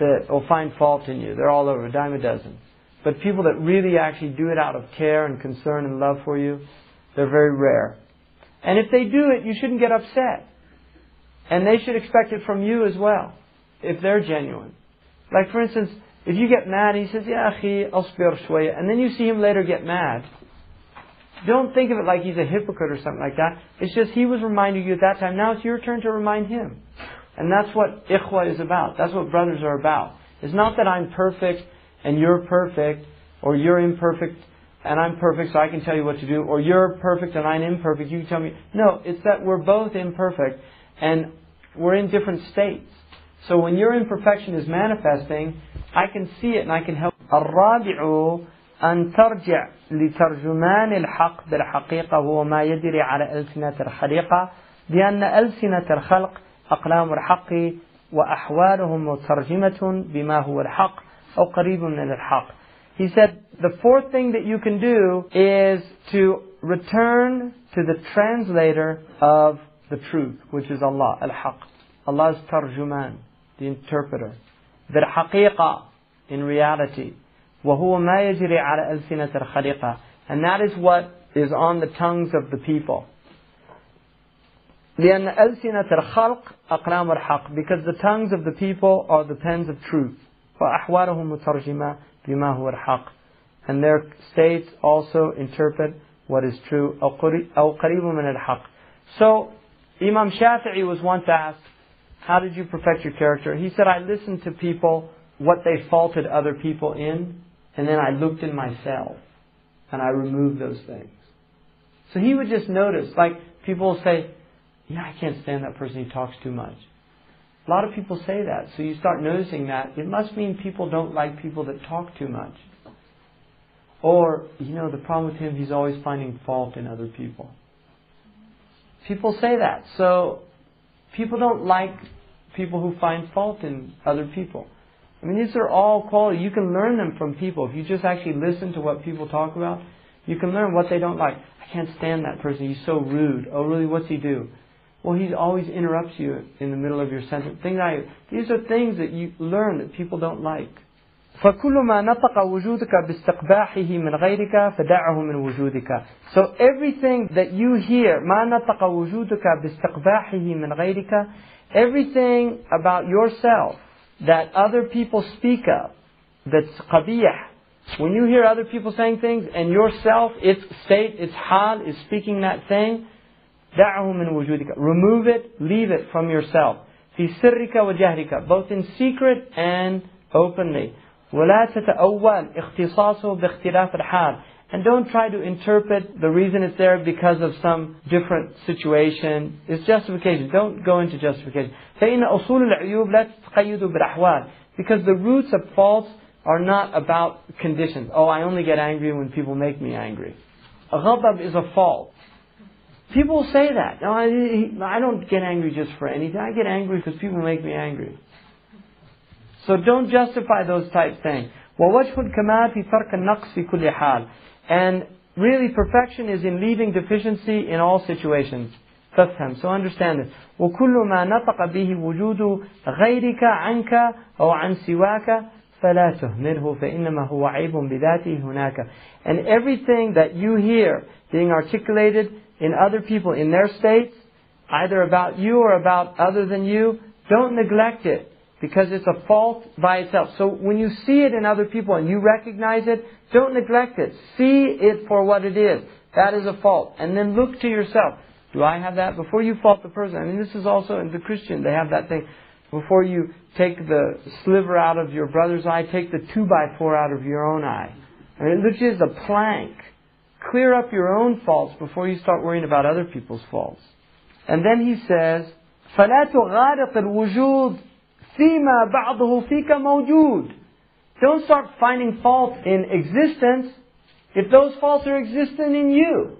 that will find fault in you. They're all over, a dime a dozen. But people that really actually do it out of care and concern and love for you, they're very rare. And if they do it, you shouldn't get upset. And they should expect it from you as well, if they're genuine. Like for instance, if you get mad, he says, Ya akhi, asbir shwaya, and then you see him later get mad, don't think of it like he's a hypocrite or something like that. It's just he was reminding you at that time. Now it's your turn to remind him. And that's what ikhwa is about. That's what brothers are about. It's not that I'm perfect and you're perfect, or you're imperfect and I'm perfect so I can tell you what to do, or you're perfect and I'm imperfect, you can tell me. No, it's that we're both imperfect and we're in different states. So when your imperfection is manifesting, I can see it and I can help. الرابع أن ترجع لترجمان الحق بالحقيقة هو ما يجري على ألسنة الخليقة لأن ألسنة الخلق أقلام الحق وأحوالهم مترجمة بما هو الحق أو قريب من الحق. He said the fourth thing that you can do is to return to the translator of the truth, which is Allah, al-Haq. Allah's tarjuman, the interpreter. بالحقيقة, in reality. وهو ما يجري على ألسنة الخليقة. And that is what is on the tongues of the people. لأن ألسنة الخلق أقلام الحق, because the tongues of the people are the pens of truth. وأحوالهم مترجمة بما هو الحق. And their states also interpret what is true. أو قريب من الحق. So Imam Shafi'i was once asked, how did you perfect your character? He said, I listened to people, what they faulted other people in, and then I looked in myself and I removed those things. So he would just notice, like people will say, yeah, I can't stand that person, he talks too much. A lot of people say that. So you start noticing that. It must mean people don't like people that talk too much. Or, the problem with him, he's always finding fault in other people. People say that. So people don't like people who find fault in other people. I mean, these are all qualities. You can learn them from people. If you just actually listen to what people talk about, you can learn what they don't like. I can't stand that person. He's so rude. Oh, really? What's he do? Well, he always interrupts you in the middle of your sentence. These are things that you learn that people don't like. فكل ما نطق وجودك باستقباحه من غيرك فدعه من وجودك. So everything that you hear, ما نطق وجودك باستقباحه من غيرك, everything about yourself that other people speak of, that's qabih. When you hear other people saying things and yourself, its state, its hal is speaking that thing, دعه من وجودك. Remove it, leave it from yourself. في سرك وجهرك, both in secret and openly. ولا تتأول اختصاصه باختلاف الحال. And don't try to interpret the reason it's there because of some different situation. It's justification. Don't go into justification. فإن أصول العيوب لا تتقيد بالأحوال. Because the roots of faults are not about conditions. Oh, I only get angry when people make me angry. Ghadab is a fault. People say that. No, I don't get angry just for anything. I get angry because people make me angry. So don't justify those type things. وَوَجْهُ الْكَمَالِ فِي تَرْكِ النَّقْصِ فِي كُلِّ حَالٍ. And really perfection is in leaving deficiency in all situations. فافهم. So understand this. وَكُلُّ مَا نَطَقَ بِهِ وُجُودُ غَيْرِكَ عَنْكَ أو عن سواك فَلَا تُهْمِلْهُ فَإِنَّمَا هُوَ عَيْبٌ بِذَاتِهِ هُنَاكَ. And everything that you hear being articulated in other people in their states, either about you or about other than you, don't neglect it. Because it's a fault by itself. So when you see it in other people and you recognize it, don't neglect it. See it for what it is. That is a fault. And then look to yourself. Do I have that? Before you fault the person. I mean, this is also in the Christian. They have that thing. Before you take the sliver out of your brother's eye, take the 2x4 out of your own eye. I mean, which is a plank. Clear up your own faults before you start worrying about other people's faults. And then he says, فَلَا تُغَارِقِ الْوُجُودِ فيما بعضه فيك موجود. Don't start finding fault in existence if those faults are existent in you.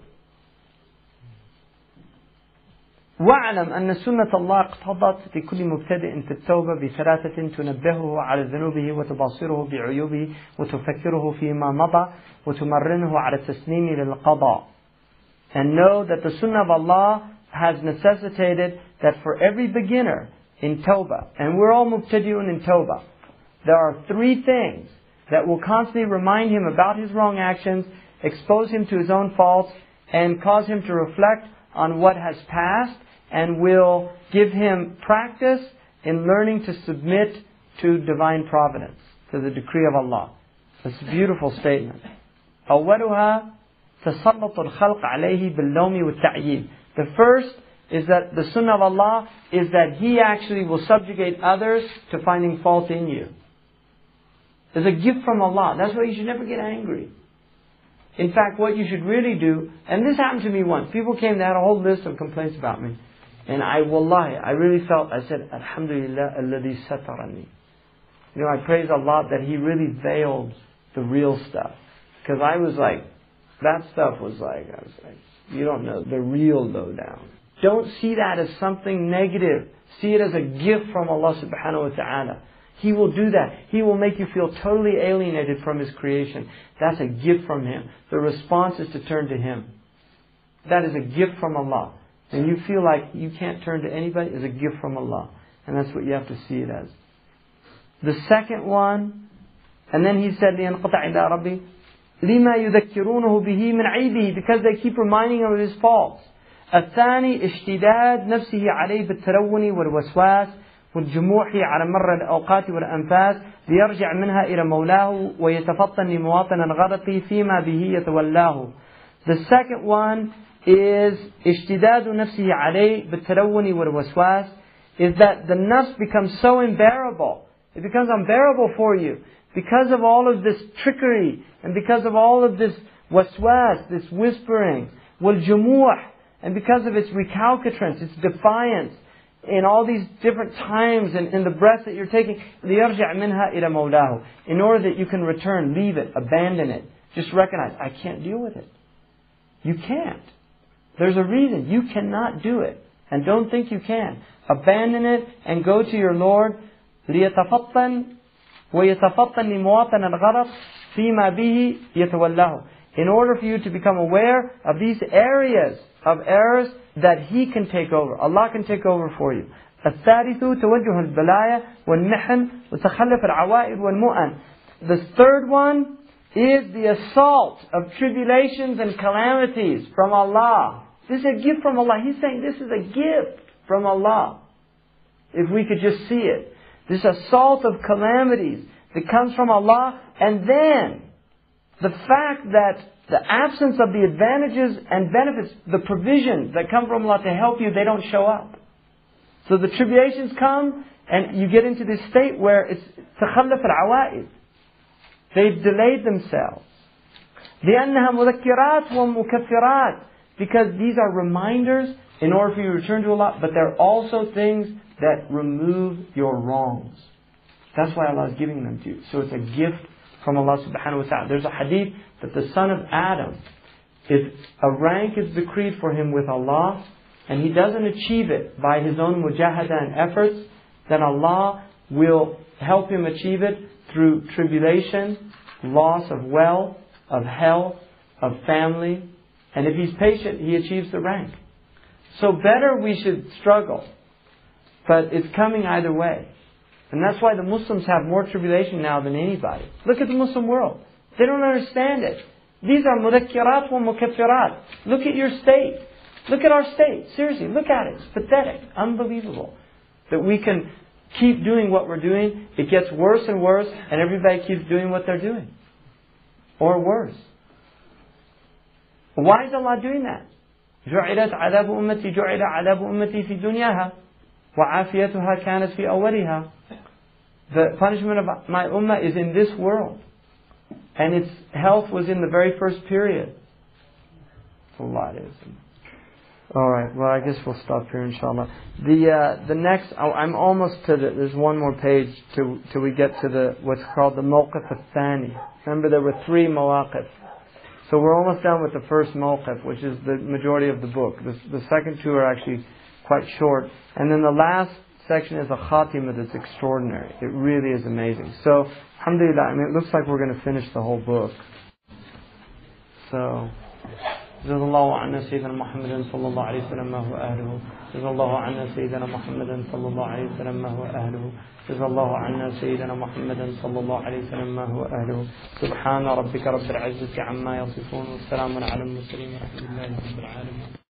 واعلم أن سنة الله اقتضت لكل مبتدئ في التوبة بثلاثة تنبهه على ذنوبه وتبصره بعيوبه وتفكره فيما مضى وتمرنه على التسليم للقضاء. And know that the Sunnah of Allah has necessitated that for every beginner in Tawbah, and we're all mubtadi'un in Tawbah, there are 3 things that will constantly remind him about his wrong actions, expose him to his own faults, and cause him to reflect on what has passed, and will give him practice in learning to submit to divine providence, to the decree of Allah. It's a beautiful statement. أولها تسلط الخلق عليه باللوم والتعييب. The first is that the Sunnah of Allah is that He actually will subjugate others to finding fault in you. It's a gift from Allah. That's why you should never get angry. In fact, what you should really do, and this happened to me once. People came, they had a whole list of complaints about me. And I really felt, I said, Alhamdulillah, alladhi satarani. You know, I praise Allah that He really veiled the real stuff. Because I was like, that stuff was like, I was like, you don't know the real lowdown. Don't see that as something negative. See it as a gift from Allah subhanahu wa ta'ala. He will do that. He will make you feel totally alienated from His creation. That's a gift from Him. The response is to turn to Him. That is a gift from Allah. And you feel like you can't turn to anybody, is a gift from Allah. And that's what you have to see it as. The second one, and then he said, لِيَنْقَطَعِ إِلَىٰ رَبِّي لِمَا يُذَكِّرُونَهُ بِهِ مِنْ عَيْبِهِ, because they keep reminding him of his faults. الثاني اشتداد نفسه عليه بالتلون والوسواس والجموح على مر الأوقات والأنفاس ليرجع منها إلى مولاه ويتفطن لمواطن الغلط فيما به يتولاه. The second one is اشتداد نفسه عليه بالتلون والوسواس, is that the nafs becomes so unbearable. It becomes unbearable for you because of all of this trickery and because of all of this waswas, this whispering, والجموح, and because of its recalcitrance, its defiance, in all these different times and in the breaths that you're taking, لِيَرْجَعْ مِنْهَا إِلَى مَوْلَاهُ, in order that you can return, leave it, abandon it. Just recognize, I can't deal with it. You can't. There's a reason. You cannot do it. And don't think you can. Abandon it and go to your Lord. لِيَتَفَطَّنْ وَيَتَفَطَّنْ لِمُوَاطَنَ الْغَرَقِ فِيمَا بِهِ يَتَوَلَّهُ, in order for you to become aware of these areas of errors that He can take over. Allah can take over for you. الثالث توجه البلايا والمحن وتخلف العوائد والمؤن. The third one is the assault of tribulations and calamities from Allah. This is a gift from Allah. He's saying this is a gift from Allah. If we could just see it. This assault of calamities that comes from Allah, and then the fact that the absence of the advantages and benefits, the provisions that come from Allah to help you, they don't show up. So the tribulations come and you get into this state where it's تخلف العوائد. They've delayed themselves. لأنها مذكرات ومكفرات, because these are reminders in order for you to return to Allah, but they're also things that remove your wrongs. That's why Allah is giving them to you. So it's a gift from Allah subhanahu wa ta'ala. There's a hadith that the son of Adam, if a rank is decreed for him with Allah, and he doesn't achieve it by his own mujahada and efforts, then Allah will help him achieve it through tribulation, loss of wealth, of health, of family. And if he's patient, he achieves the rank. So better we should struggle. But it's coming either way. And that's why the Muslims have more tribulation now than anybody. Look at the Muslim world. They don't understand it. These are mudakkirat wa mukaffirat. Look at your state. Look at our state. Seriously, look at it. It's pathetic. Unbelievable. That we can keep doing what we're doing. It gets worse and worse, and everybody keeps doing what they're doing. Or worse. Why is Allah doing that? جُعِلَتْ عَذَابُ أُمَّتِي جُعِلَ عَذَابُ أُمَّتِي فِي دُنْيَاهَا وَعَافِيَتُهَا كَانَتْ فِي أَوَّلِهَا. The punishment of my ummah is in this world. And its health was in the very first period. That's a lot, isn't it? Alright, well I guess we'll stop here inshallah. The next, I'm almost to there's one more page till we get to what's called the mawqif al-thani. Remember there were 3 mawaqif. So we're almost done with the first mawqif, which is the majority of the book. The second 2 are actually quite short. And then the last section is a khatimah that's extraordinary. It really is amazing. So, alhamdulillah, it looks like we're going to finish the whole book. So جزا الله عنا سيدنا محمد صلى الله عليه وسلم ما هو أهله. جزا الله عنا سيدنا محمد صلى الله عليه وسلم ما هو أهله. جزا الله عنا سيدنا محمد صلى الله عليه وسلم ما هو أهله. سبحان ربك رب العزة عما يصفون والسلام على المرسلين والحمد لله رب العالمين.